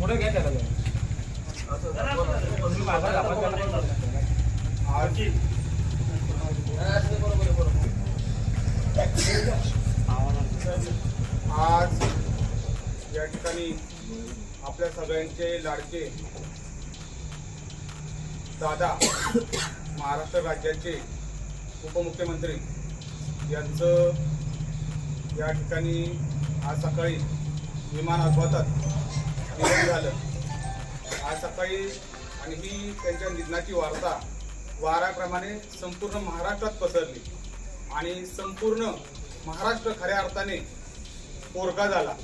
पुढे घ्या त्याला आज या ठिकाणी आपल्या सगळ्यांचे लाडके दादा महाराष्ट्र राज्याचे उपमुख्यमंत्री यांचं या ठिकाणी आज सकाळी विमान अपघातात निधन झालं. आज सकाळी आणि ही त्यांच्या निधनाची वार्ता वाऱ्याप्रमाणे संपूर्ण महाराष्ट्रात पसरली आणि संपूर्ण महाराष्ट्र खऱ्या अर्थाने पोरका झाला.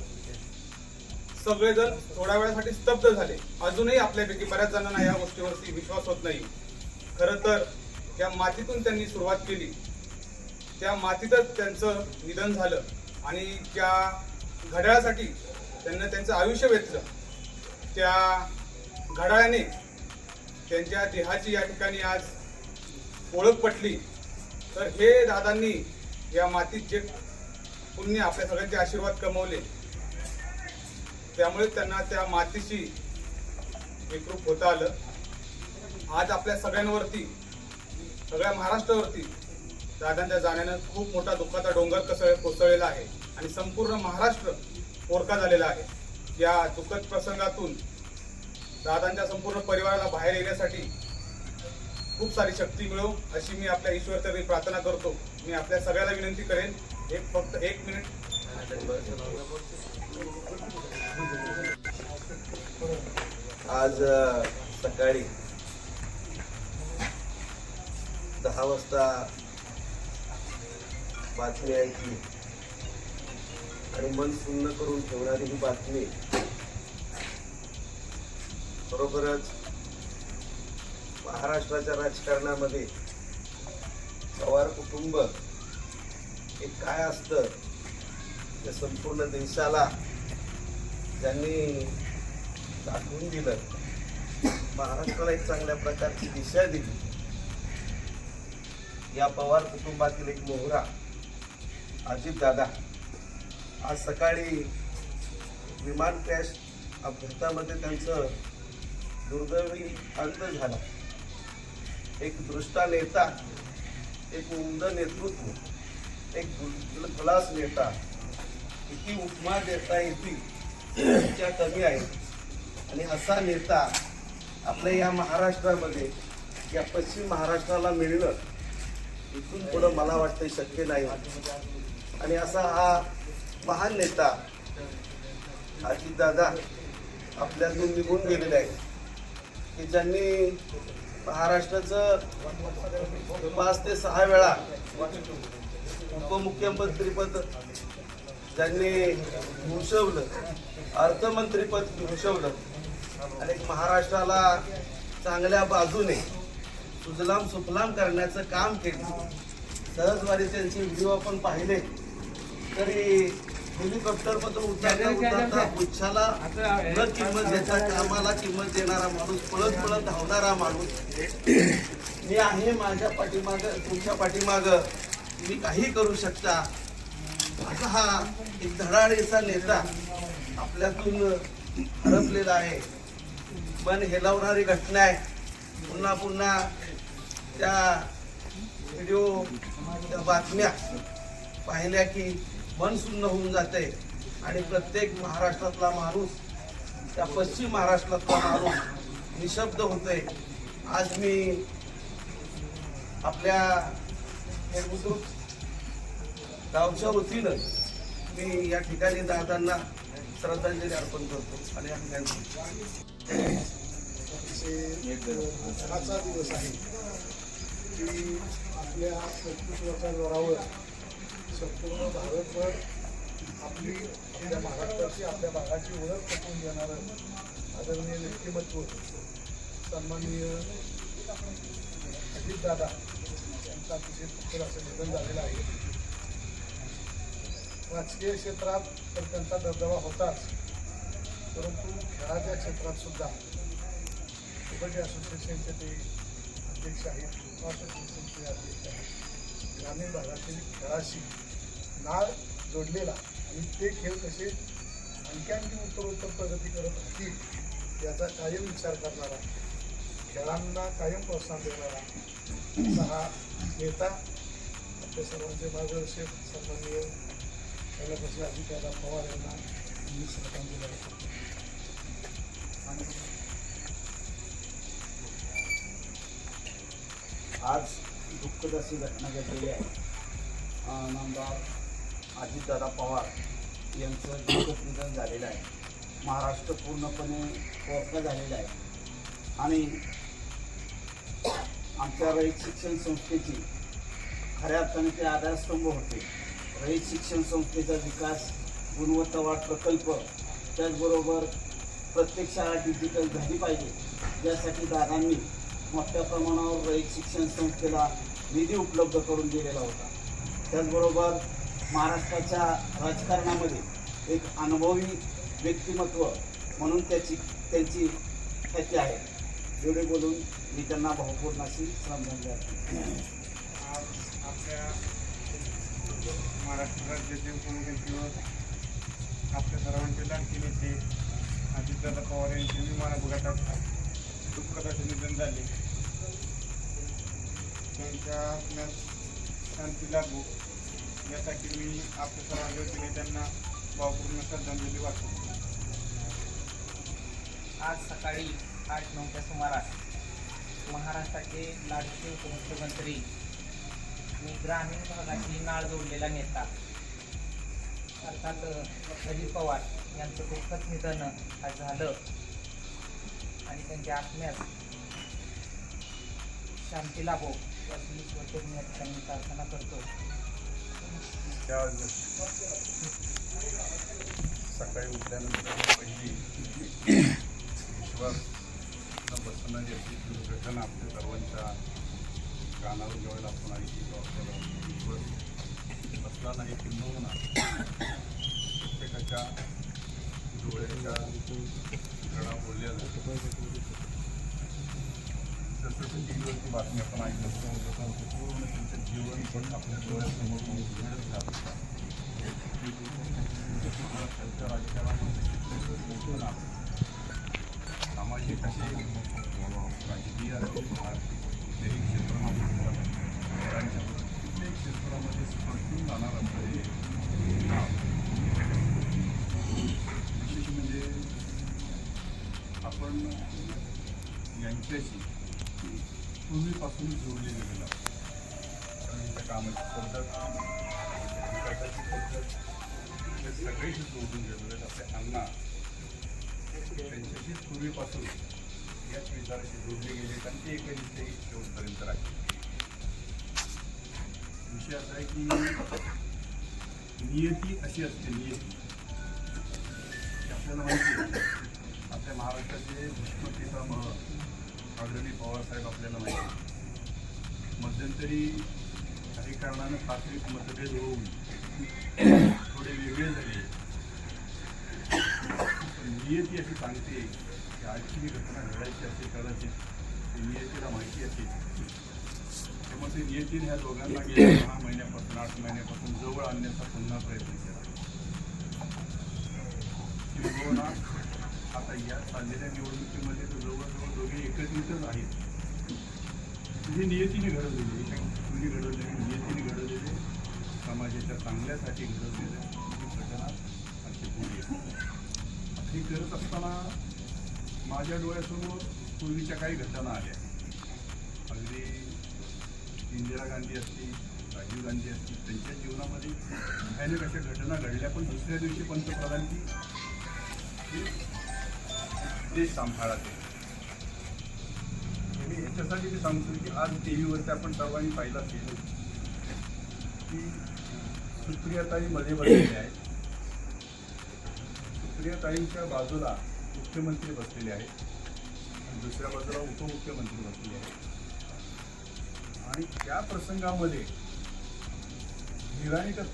सगळेजण थोड्या वेळासाठी स्तब्ध झाले. अजूनही आपल्यापैकी बऱ्याच जणांना या गोष्टीवरती विश्वास होत नाही. खरं तर त्या मातीतून त्यांनी सुरुवात केली, त्या मातीतच त्यांचं निधन झालं आणि त्या घड्याळासाठी त्यांनी त्यांचं आयुष्य वेचलं. त्या घड्याळाने त्यांच्या देहाची या ठिकाणी आज ओळख पटली. तर हे दादांनी या मातीत जे पुण्य आपल्या सगळ्यांचे आशीर्वाद कमवले, त्यामुळे त्यांना त्या मातीशी एकरूप होता आलं. आज आपल्या सगळ्यांवरती, सगळ्या महाराष्ट्रावरती दादांच्या जाण्यानं खूप मोठा दुःखाचा डोंगर कोसळलेला आहे आणि संपूर्ण महाराष्ट्र पोरका झालेला आहे. या दुःखद प्रसंगातून दादांच्या संपूर्ण परिवाराला बाहेर येण्यासाठी खूप सारी शक्ती मिळो अशी मी आपल्या ईश्वरचरणी प्रार्थना करतो. मी आपल्या सगळ्याला विनंती करेन, फक्त एक मिनिट. आज सकाळी 10 वाजता बातमी ऐकली आणि मन सुन्न करून ठेवणारी ही बातमी बरोबरच महाराष्ट्राच्या राजकारणामध्ये पवार कुटुंब हे काय असतं ते संपूर्ण देशाला त्यांनी दाखवून दिलं. महाराष्ट्राला एक चांगल्या प्रकारची दिशा दिली. या पवार कुटुंबातील एक मोहरा अजितदादा आज सकाळी विमान क्रॅश अपघातामध्ये त्यांचं दुर्दैवी अंत झाला. एक दृष्टा नेता, एक उमद नेतृत्व, एक दिलखुलास नेता, किती उपमा देता येतील त्या कमी आहेत. आणि असा नेता आपल्या या महाराष्ट्रामध्ये, या पश्चिम महाराष्ट्राला मिळणं इथून पुढं मला वाटतं शक्य नाही. आणि असा हा महान नेता अजितदादा आपल्यातून निघून गेलेले आहेत की ज्यांनी महाराष्ट्राचं 5 ते 6 वेळा उपमुख्यमंत्रीपद ज्यांनी भूषवलं, अर्थमंत्रीपद भूषवलं आणि महाराष्ट्राला चांगल्या बाजूने सुजलाम सुफलाम करण्याचं काम केलं. सहजवारी त्यांचे व्हिडिओ आपण पाहिले तरी हेलिकॉप्टर मधून उतरता पुच्छाला न किंमत देता कामाला किंमत देणारा माणूस, पळत पळत धावणारा माणूस. मी आहे माझ्या पाठीमाग, तुमच्या पाठीमाग, मी काही करू शकता असा हा एक धडाडीचा नेता आपल्यातून हरपलेला आहे. मन हेलावणारी घटना आहे. पुन्हा पुन्हा त्या व्हिडिओ, त्या बातम्या पाहिल्या की मन सुन्न होऊन जाते आणि प्रत्येक महाराष्ट्रातला माणूस, त्या पश्चिम महाराष्ट्रातला माणूस निशब्द होतोय. आज मी आपल्या बुद्रुक गावच्या वतीनं मी या ठिकाणी दादांना श्रद्धांजली अर्पण करतो. आणि या ठिकाणी दुःखाचा दिवस आहे की आपल्या 25 वर्षांवरावर संपूर्ण भारतभर आपल्या महाराष्ट्राची आपल्या भागाची ओळख पटवून देणारं आदरणीय व्यक्तिमत्व सन्माननीय अजितदादा यांचं अतिशय दुःखद असं निधन झालेलं आहे. राजकीय क्षेत्रात तर त्यांचा दबदबा होताच, परंतु खेळाच्या क्षेत्रात सुद्धा कबड्डी असोसिएशनचे ते अध्यक्ष आहेत, खो असोसिएशनचे अध्यक्ष आहेत. ग्रामीण भागातील खेळाशी नाळ जोडलेला आणि ते खेळ कसे आणखी उत्तरोत्तर प्रगती करत असतील याचा कायम विचार करणारा, खेळांना कायम प्रोत्साहन देणारा असा हा नेता आपल्या सर्वांचे मार्गदर्शक सन्माननीय कैलासवासी अजितदादा पवार यांना मी श्रद्धांजली अर्पण करतो. आज दुःखद अशी घटना घडलेली आहे. नामदार अजितदादा पवार यांचं दुःखद निधन झालेलं आहे. महाराष्ट्र पूर्णपणे पोरका झालेला आहे आणि आमच्या रयत शिक्षण संस्थेची खऱ्या अर्थाने ते आधारस्तंभ होते. रयत शिक्षण संस्थेचा विकास, गुणवत्तावाढ प्रकल्प, त्याचबरोबर प्रत्येक शाळा डिजिटल झाली पाहिजे यासाठी दादांनी मोठ्या प्रमाणावर रयत शिक्षण संस्थेला निधी उपलब्ध करून दिलेला होता. त्याचबरोबर महाराष्ट्राच्या राजकारणामध्ये एक अनुभवी व्यक्तिमत्व म्हणून त्यांची ख्याती आहे. एवढे बोलून मी त्यांना भावपूर्ण अशी श्रद्धांजली अर्पण करतो. आज आपल्या महाराष्ट्र राज्याचे उपमुख्यमंत्री आपल्या सर्वांचे लाडके नेते अजितदादा पवार यांचे विमान अपघातात दुःखद असे निधन झाले. त्यांच्या आत्म्यास शांती लाभो यासाठी मी आपल्या सर्वांच्या वतीने त्यांना भावपूर्ण श्रद्धांजली वाटतो. आज सकाळी 8-9च्या सुमारास महाराष्ट्राचे लाडके उपमुख्यमंत्री आणि ग्रामीण भागाची नाळ जोडलेला नेता अर्थात अजित पवार यांचं दुःखद निधन आज झालं आणि त्यांच्या आत्म्यास शांती लाभो याची ईश्वरचरणी या ठिकाणी प्रार्थना करतो. सकाळी उठल्यानंतर पहिली विश्वास न बसणारी अशी दुर्घटना आपल्या सर्वांच्या कानावर जेव्हा आपण ऐकली तो आपल्याला विश्वास बसला नाही किंबहुना प्रत्येकाच्या डोळ्याच्या घडा बोलल्या जातात. जसं टी व्हीवरती बातमी आपण ऐकलं तसं पूर्ण त्यांचं जीवन पण आपल्या डोळ्यासमोर उघडत राहतं. त्यांच्या राजकारणामध्ये मोठं नाव सामाजिक असे राजकीय आर्थिक कुठल्याही क्षेत्रामध्ये घरांच्या कुठल्याही क्षेत्रामध्ये स्पर्शून जाणार असं हे नाव. विशेष म्हणजे आपण यांच्याशी पूर्वीपासून जोडले गेलेलो आहोत. कारण त्यांच्या कामाची पद्धत, विकासाची पद्धत हे सगळेशी जोडून गेलेले आहेत. आपले अण्णा त्यांच्याशी पूर्वीपासून याच विचाराशी जोडले गेले आणि ते एकनिष्ठ शेवटपर्यंत राहिले. विषय असा आहे की नियती अशी असते. नियती आपल्याला माहिती आहे. आपल्या महाराष्ट्राचे भीष्म पितामह आदरणीय पवारसाहेब आपल्याला माहिती आहे. मध्यंतरी काही कारणानं तांत्रिक मतभेद होऊन थोडे वेगळे झाले. नियती अशी सांगते की आजची ही घटना घडायची असे कदाचित नियतीला माहिती असेल. त्यामुळे ते नियतीने ह्या दोघांना गेल्या 6 महिन्यापासून 8 महिन्यापासून जवळ आणण्याचा पुन्हा प्रयत्न केला. किंबहुना आता या चाललेल्या निवडणुकीमध्ये तर जवळजवळ दोघे एकत्रितच आहेत. म्हणजे नियतीने घडवलेले, एका घडवलेले, नियतीने घडवलेले, समाजाच्या चांगल्यासाठी घडवलेल्या घटना अशी पुढे येतात. हे करत असताना माझ्या डोळ्यासमोर पूर्वीच्या काही घटना आल्या. अगदी इंदिरा गांधी असतील, राजीव गांधी असतील, त्यांच्या जीवनामध्ये भयानक अशा घटना घडल्या. पण दुसऱ्या दिवशी पंतप्रधानांची देश सांभाळाते. मी याच्यासाठी मी सांगतो की आज टी व्हीवरती आपण सर्वांनी पाहिलं असेल की सुप्रियाताई मध्ये बसलेल्या आहेत सुप्रियाताईंच्या बाजूला मुख्यमंत्री बसलेले आहेत आणि दुसऱ्या बाजूला उपमुख्यमंत्री बसलेले आहेत आणि त्या प्रसंगामध्ये धीराने त्या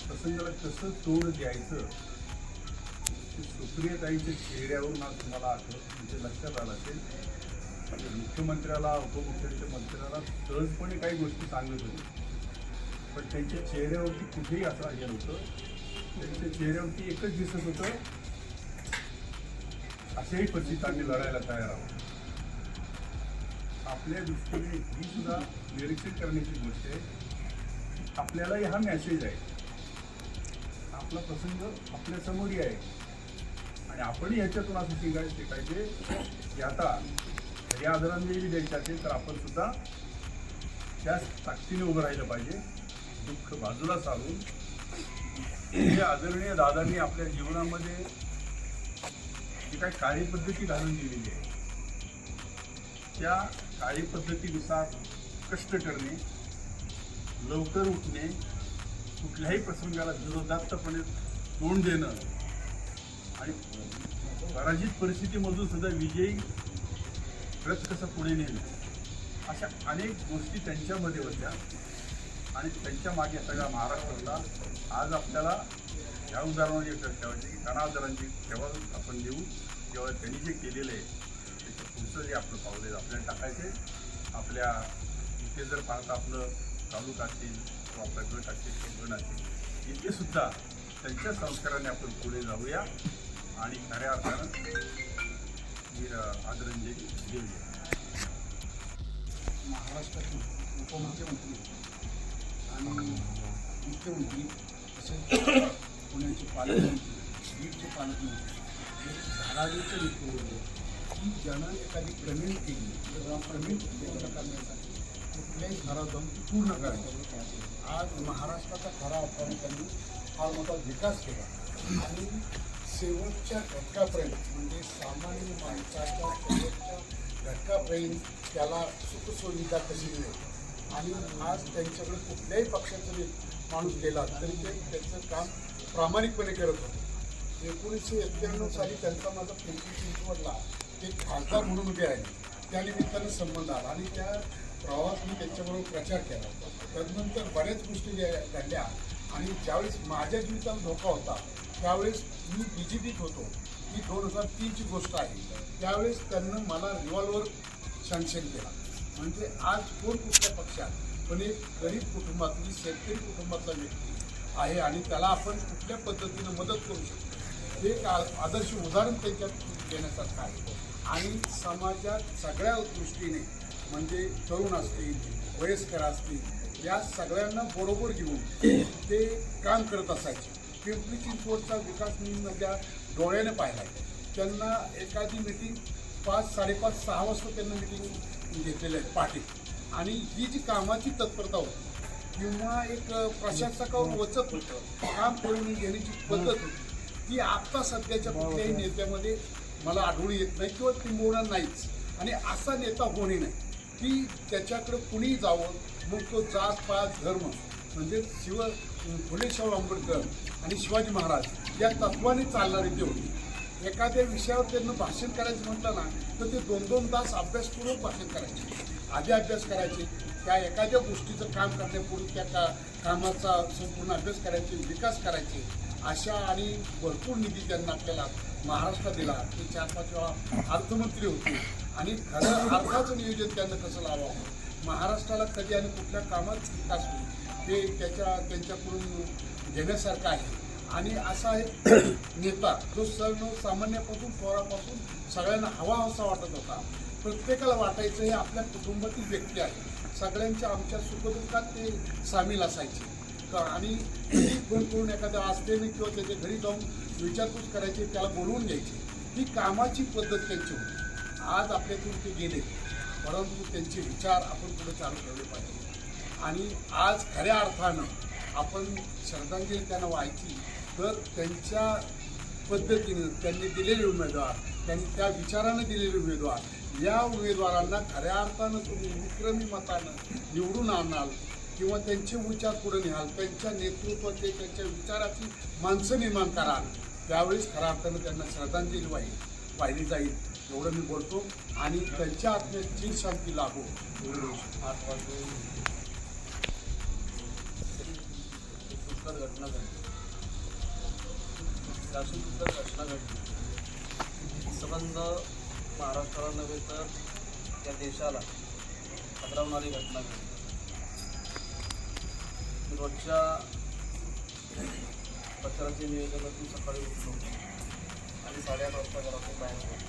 प्रसंगाला कसं तोंड द्यायचं ते सुप्रियाताईंच्या चेहऱ्यावरून आज तुम्हाला म्हणजे लक्षात आलं असेल. म्हणजे मुख्यमंत्र्याला उपमुख्यमंत्र्याला सहजपणे काही गोष्टी सांगत होते पण त्यांच्या चेहऱ्यावरती कुठेही असं हे नव्हतं. त्यांच्या चेहऱ्यावरती एकच दिसत होतं अशाही परिस्थितीत आम्ही लढायला तयार आहोत. आपल्या दृष्टीने ही सुद्धा निरीक्षण करण्याची गोष्ट आहे. आपल्यालाही हा मेसेज आहे. आपला प्रसंग आपल्यासमोरही आहे आणि आपणही ह्याच्यातून असं शिकायचे की आता या आदरांजली द्यायची असेल तर आपण सुद्धा त्याच ताकदीने उभं राहिलं पाहिजे. दुःख बाजूला सारून हे आदरणीय दादांनी आपल्या जीवनामध्ये जी काही कार्यपद्धती घालून दिलेली आहे त्या कार्यपद्धतीनुसार कष्ट करणे, लवकर उठणे, कुठल्याही प्रसंगाला विरोधात्मकपणे तोंड देणं आणि पराजित परिस्थितीमधून सुद्धा विजयी व्रत कसं पुढे नेणं अशा अनेक गोष्टी त्यांच्यामध्ये होत्या आणि त्यांच्या मागे सगळ्या महाराष्ट्राला आज आपल्याला या उदाहरणाची ठेवायची की त्यांना आदरांची ठेवा आपण देऊ. तेव्हा त्यांनी जे केलेलं आहे त्याच्या पुढचं जे आपलं पावले आपल्याला टाकायचे. आपल्या इथे जर पाहता आपलं तालुका असेल किंवा आपला गट असेल किंवा गण असेल इथे सुद्धा त्यांच्या संस्काराने आपण पुढे जाऊया आणि खऱ्या अर्थानं आदरांजली देऊया. महाराष्ट्रातील उपमुख्यमंत्री आणि मुख्यमंत्री तसेच पुण्याचे पालकमंत्री, बीडचे पालकमंत्री हे धारावीचं नेतृत्व की ज्यानं एखादी प्रमेय केली तर प्रमेय पूर्ण करण्यासाठी कुठल्याही घरात जाऊन ती पूर्ण करायची. आज महाराष्ट्राचा खरा अर्थाने त्यांनी फार मोठा विकास केला आणि शेवटच्या घटकापर्यंत म्हणजे सामान्य माणसाच्या शेवटच्या घटकापर्यंत त्याला सुखसुविधा कशी मिळेल आणि आज त्यांच्याकडे कुठल्याही पक्षाचा माणूस गेला तरी ते त्याचं काम प्रामाणिकपणे करत होते. 1991 साली त्यांचा माझा पिंपरी चिंचवडला ते खासदार म्हणून उभे आहे त्यानिमित्तानं संबंध आला आणि त्या प्रवास मी त्यांच्याबरोबर प्रचार केला. तदनंतर बऱ्याच गोष्टी घडल्या आणि ज्यावेळेस माझ्या जीविताला धोका होता त्यावेळेस मी BJPत होतो. ही 2003ची गोष्ट आहे. त्यावेळेस त्यांनी मला रिव्हॉल्वर सँक्शन केला. म्हणजे आज कोण कुठल्या पक्षात पण एक गरीब कुटुंबातली शेतकरी कुटुंबातला व्यक्ती आहे आणि त्याला आपण कुठल्या पद्धतीनं मदत करू शकतो हे एक आदर्श उदाहरण त्यांच्यात देण्यासारखं आहे. आणि समाजात सगळ्या दृष्टीने म्हणजे तरुण असतील, वयस्कर असतील या सगळ्यांना बरोबर घेऊन ते काम करत असायचे. पिंपरी चिंचवडचा विकास मी माझ्या डोळ्याने पाहिला आहे. त्यांना एखादी मिटिंग 5, 5:30, 6 वाजता त्यांना मिटिंग घेतलेलं आहे पहाटे आणि ही जी कामाची तत्परता होती किंवा एक प्रशासकावर वचक होतं काम करून घेण्याची पद्धत होती ती आत्ता सध्याच्या कुठल्याही नेत्यामध्ये मला आढळून येत नाही किंवा ती मोडणार नाहीच. आणि असा नेता होणे नाही की त्याच्याकडे कुणीही जावं मग तो जात पात धर्म म्हणजे फुले शाहू आंबेडकर आणि शिवाजी महाराज या तत्वाने चालणारे ते होते. एखाद्या विषयावर त्यांना भाषण करायचं म्हटलं ना तर ते 2-2 तास अभ्यासपूर्वक भाषण करायचे. आधी अभ्यास करायचे त्या एखाद्या गोष्टीचं काम करण्यापूर्वी त्या कामाचा संपूर्ण अभ्यास करायचे, विकास करायचे. अशा आणि भरपूर निधी त्यांना आपल्याला महाराष्ट्रात दिला. ते 4-5 वेळा अर्थमंत्री होते आणि खरं अर्थाचं नियोजन त्यांना कसं लावावं, महाराष्ट्राला कधी आणि कुठल्या कामात विकास होईल ते त्यांच्याकडून घेण्यासारखं आहे. आणि असा एक नेता जो सर्वसामान्यापासून थोरापासून सगळ्यांना हवाहसा वाटत होता. प्रत्येकाला वाटायचं हे आपल्या कुटुंबातील व्यक्ती आहे. सगळ्यांच्या आमच्या सुखदुःखात ते सामील असायचे आणि फोन करून एखाद्या आस्थेने किंवा त्याच्या घरी जाऊन विचारपूस करायची, त्याला बोलवून घ्यायची. ही कामाची पद्धत त्यांची होती. आज आपल्यातून ते गेले परंतु त्यांचे विचार आपण पुढे चालू ठेवले पाहिजे. आणि आज खऱ्या अर्थानं आपण श्रद्धांजली त्यांना व्हायची तर त्यांच्या पद्धतीनं त्यांनी दिलेले उमेदवार, त्यांनी त्या विचारानं दिलेले उमेदवार या उमेदवारांना खऱ्या अर्थानं तुम्ही विक्रमी मतानं निवडून आणाल किंवा त्यांचे विचार पुढे न्याल, त्यांच्या नेतृत्वाचे त्यांच्या विचाराची माणसं निर्माण कराल त्यावेळेस खऱ्या अर्थानं त्यांना श्रद्धांजली वाहिली जाईल एवढं मी बोलतो आणि त्यांच्या आत्म्यात चिर शांती लाभो एवढं 8 वाजता दुःखद घटना घडली. अशी दुःखद घटना घडली संबंध महाराष्ट्राला नव्हे तर या देशाला हादरवणारी घटना घडली. रोजच्या प्रचाराच्या नियोजनातून सकाळी उठलो आणि 8:30 वाजता घरातून बाहेर पडलो.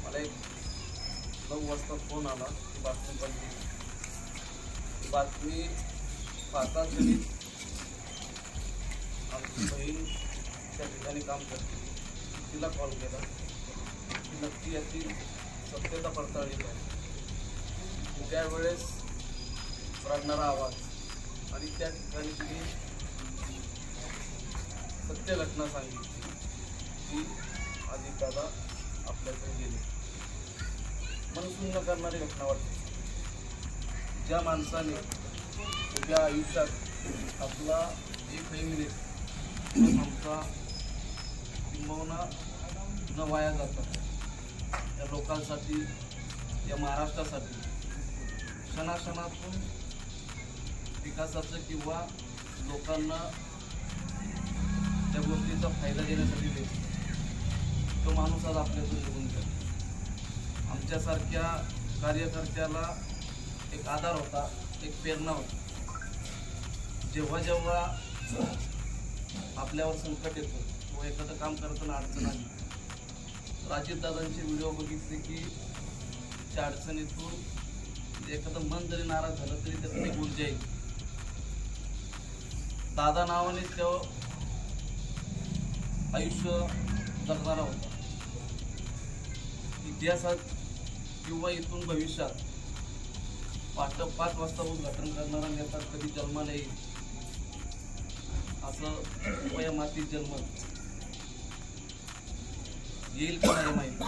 मला एक 9 वाजता फोन आला की बातमी बनली. ती बातमी पाहता तरी आमची बहीण त्या ठिकाणी काम करते. तिला कॉल केला की नक्की याची सत्यता पडताळली पाहिजे. त्यावेळेस रडणारा आवाज आणि त्या ठिकाणी तिने सत्य घटना सांगितली की अजितदादा आपल्याकडे गेले. मन सुन्न करणारी घटना वाटते. ज्या माणसाने उद्या आयुष्यात आपला एकही मिनिट आमचा किंबहुना न वाया जातात या लोकांसाठी या महाराष्ट्रासाठी क्षणाक्षणातून विकासाचं किंवा लोकांना त्या गोष्टीचा फायदा देण्यासाठी देतो. तो माणूस आज आपल्यातून निघून गेला. आमच्यासारख्या कार्यकर्त्याला एक आधार होता, एक प्रेरणा होती. जेव्हा जेव्हा आपल्यावर संकट येतं किंवा एखादं काम करताना अडचण आली तर अजितदादांचे व्हिडिओ बघितले की त्या अडचणीतून एखादं मन जरी नाराज झालं तरी त्यातून एक ऊर्जा येईल. दादा नावाने तो आयुष्य जगणारा होता. इतिहासात किंवा इथून भविष्यात 5 वाजता उद्घाटन करणारा नेता कधी जन्माला येईल असं वया मातीत जन्म येईल का नाही माहिती.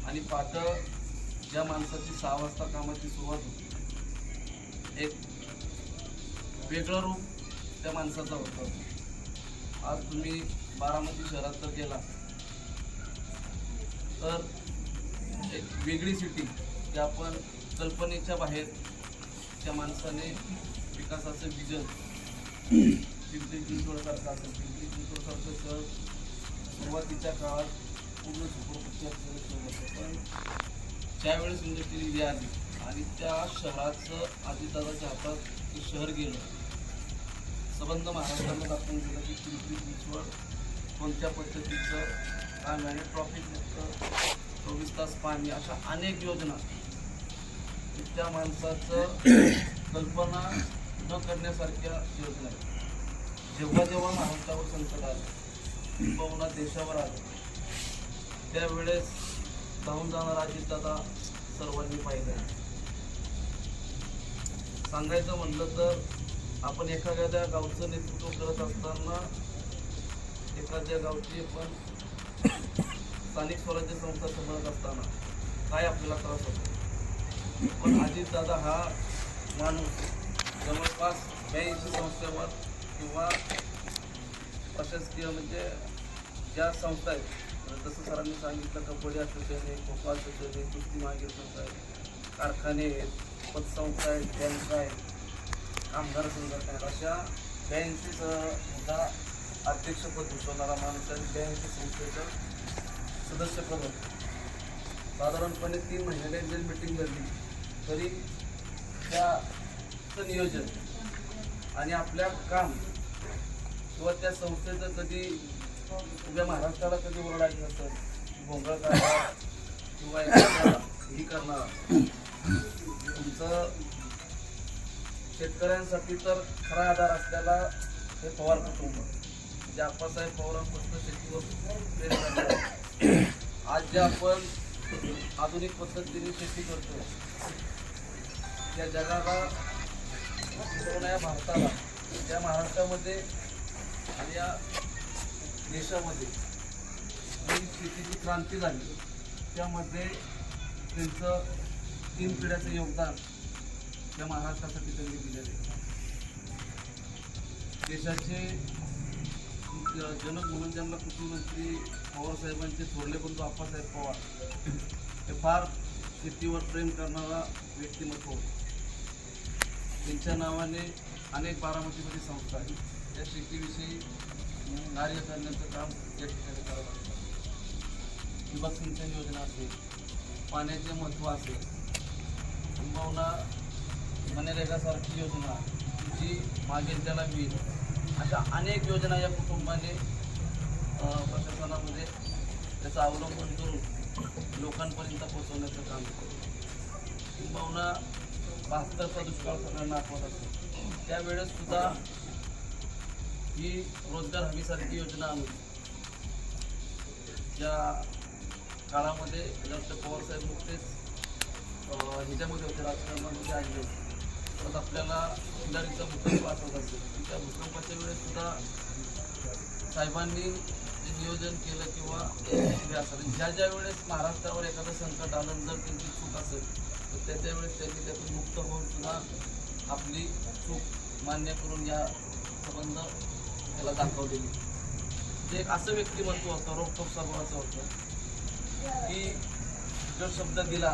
आणि ज्या माणसाची 6 वाजता कामाची सुरुवात होती एक वेगळं रूप त्या माणसाचं होतं. आज तुम्ही बारामती शहरात जर गेला तर एक वेगळी सिटी की आपण कल्पनेच्या बाहेर त्या माणसाने विकासाचं विजन पिंपरी चिंचवडसारखं असेल. पिंपरी चिंचवडसारखं शहर सुरुवातीच्या काळात पूर्ण झोपडपट्टी असलेलं शहर होतं. पण ज्यावेळेस इंडस्ट्री एरिया आली आणि त्या शहराचं अजितदादाच्या हातात ते शहर गेलं. संबंध महाराष्ट्राला दाखवून दिलं की पिंपरी चिंचवड कोणत्या पद्धतीचं काम आहे. ट्रॉफिक मुक्त, 24 तास पाणी, अशा अनेक योजना त्या माणसाचं कल्पना न करण्यासारख्या योजना आहेत. जेव्हा जेव्हा महाराष्ट्रावर संकट आलं किंवा देशावर आलं त्यावेळेस धावून जाणारा अजितदादा सर्वांनी पाहिलं. सांगायचं म्हणलं तर आपण एखाद्या गावचं नेतृत्व करत असताना एखाद्या गावची आपण स्थानिक स्वराज्य संस्था सांभाळत असताना काय आपल्याला त्रास होतो. पण अजितदादा हा माणूस जवळपास 82 संस्थेवर किंवा प्रशासकीय म्हणजे ज्या संस्था आहेत जसं सरांनी सांगितलं कबड्डी असोसिएशन आहे, खो खो असोसिएशन आहे, कुस्ती मागील संस्था आहे, कारखाने आहेत, पतसंस्था आहेत, बँक आहेत, कामगार संघटना आहेत. अशा 82 अध्यक्षपद भूषवणारा माणूस आणि 82 संस्थेचं सदस्यपद होतं. साधारणपणे 3 महिन्याला जरी मीटिंग झाली तरी त्याचं नियोजन आणि आपल्या काम किंवा त्या संस्थेचं कधी उभ्या महाराष्ट्राला कधी ओरडायचं नसतं भोंगळ करणारा किंवा ही करणारा. तुमचं शेतकऱ्यांसाठी तर खरा आधार असलेला हे पवार कुटुंब म्हणजे आप्पासाहेब पवारांपासून शेतीवर प्रेरणा झाली. आज जे आपण आधुनिक पद्धतीने शेती करतो त्या जगाला या भारताला त्या महाराष्ट्रामध्ये आणि या देशामध्ये जी शेतीची क्रांती झाली त्यामध्ये त्यांचं 3 पिढ्याचं योगदान त्या महाराष्ट्रासाठी त्यांनी दिलेलं आहे. देशाचे जनक म्हणून त्यांना कुटुंबमंत्री पवारसाहेबांचे थोरले बंधू आप्पासाहेब पवार हे फार शेतीवर प्रेम करणारा व्यक्तिमत्व होतं. त्यांच्या नावाने अनेक बारामतीमध्ये संस्था आहेत. त्या शेतीविषयी कार्य करण्याचं काम या ठिकाणी करत असतात. ठिबक सिंचन योजना असेल, पाण्याचे महत्त्व असेल, किंबहुना मनरेगासारखी योजना जी मागेल त्याला मिळेल, अशा अनेक योजना या कुटुंबाने प्रशासनामध्ये त्याचा अवलंबन करून लोकांपर्यंत पोहोचवण्याचं काम केलं. किंबहुना 72चा दुष्काळ सगळ्यांना आठवत असेल, त्यावेळेस सुद्धा ही रोजगार हमीसारखी योजना आणून ज्या काळामध्ये डॉक्टर पवारसाहेब नुकतेच ह्याच्यामध्ये होते, राजकारणामध्ये आणले. परत आपल्याला खिलारीचा भूकंप आठवत असेल की त्या भूकंपाच्या वेळेस सुद्धा साहेबांनी जे नियोजन केलं किंवा हे असेल, ज्या ज्या वेळेस महाराष्ट्रावर एखादं संकट आलं, जर त्यांची चूक असेल तर त्या वेळेस त्यांनी त्यातून मुक्त होऊन सुद्धा आपली चूक मान्य करून या संबंध त्याला दाखवलेली. ते एक असं व्यक्तिमत्व होतं, रोखोक स्वभावाचं होतं की जो शब्द दिला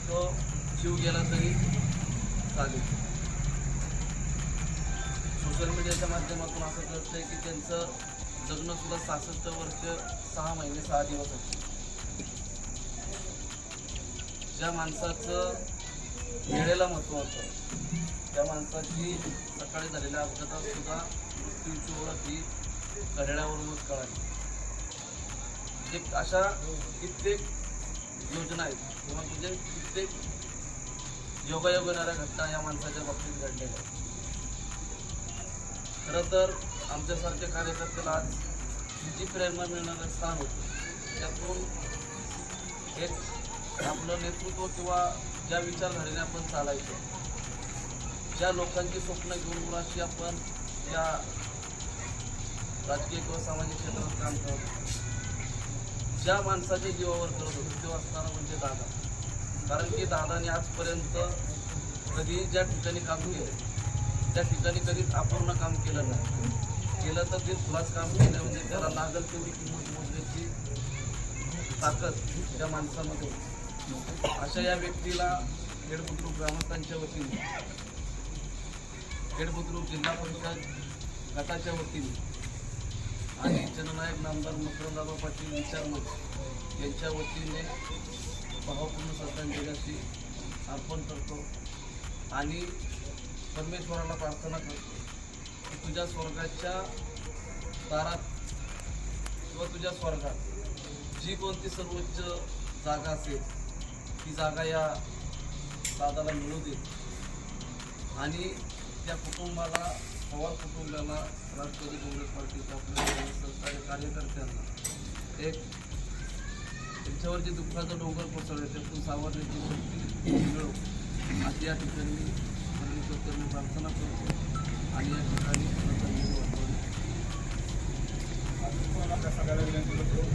तो जीव गेला तरी चालेल. सोशल मीडियाच्या माध्यमातून असं कळतंय की त्यांचं जगणं सुद्धा 66 वर्ष 6 महिने 6 दिवस होते. ज्या माणसाचं वेळेला महत्त्व होतं, त्या माणसाची सकाळी झालेल्या अपघातात सुद्धा मृत्यूची ओळख ही घड्याळावरूनच कळाली. एक अशा कित्येक योजना आहेत किंवा म्हणजे कित्येक योगायोग येणाऱ्या घटना या माणसाच्या बाबतीत घडलेल्या आहेत. खरं तर आमच्यासारख्या कार्यकर्त्याला आज जी प्रेरणा मिळणारं स्थान होतं, त्यातून एक आपलं नेतृत्व किंवा ज्या विचारधारेने आपण चालायचो, ज्या लोकांची स्वप्न घेऊन मुळाशी आपण या राजकीय किंवा सामाजिक क्षेत्रात काम करत होतो, ज्या माणसाच्या जीवावर करत होतो तो असणारा म्हणजे दादा. कारण की दादाने आजपर्यंत कधी ज्या ठिकाणी काम केलं त्या ठिकाणी कधीच अपूर्ण काम केलं नाही. केलं तर ते खुलास काम केलं म्हणजे त्याला लागल तेवढी किंमत मोजण्याची ताकद त्या माणसामध्ये होती. अशा या व्यक्तीला खेड बुद्रुक ग्रामस्थांच्या वतीने, खेड बुद्रुक जिल्हा परिषद गटाच्या वतीने आणि जननायक नामदार मकरंदराव पाटील विचार मंच यांच्या वतीने भावपूर्ण श्रद्धांजली अर्पण करतो आणि परमेश्वराला प्रार्थना करतो की तुझ्या स्वर्गाच्या दारात किंवा तुझ्या स्वर्गात जी कोणती सर्वोच्च जागा असेल ती जागा या दादाला मिळू दे आणि त्या कुटुंबाला, पवार कुटुंबाला, राष्ट्रवादी काँग्रेस पार्टीच्या आपल्या सहकारी कार्यकर्त्यांना एक त्यांच्यावर जे दुःखाचं डोंगर कोसळले त्यातून सावरण्याची शक्ती मिळो अशी या ठिकाणी परमेश्वराला प्रार्थना करतो आणि या ठिकाणी आपल्या सगळ्याला विनंती करतो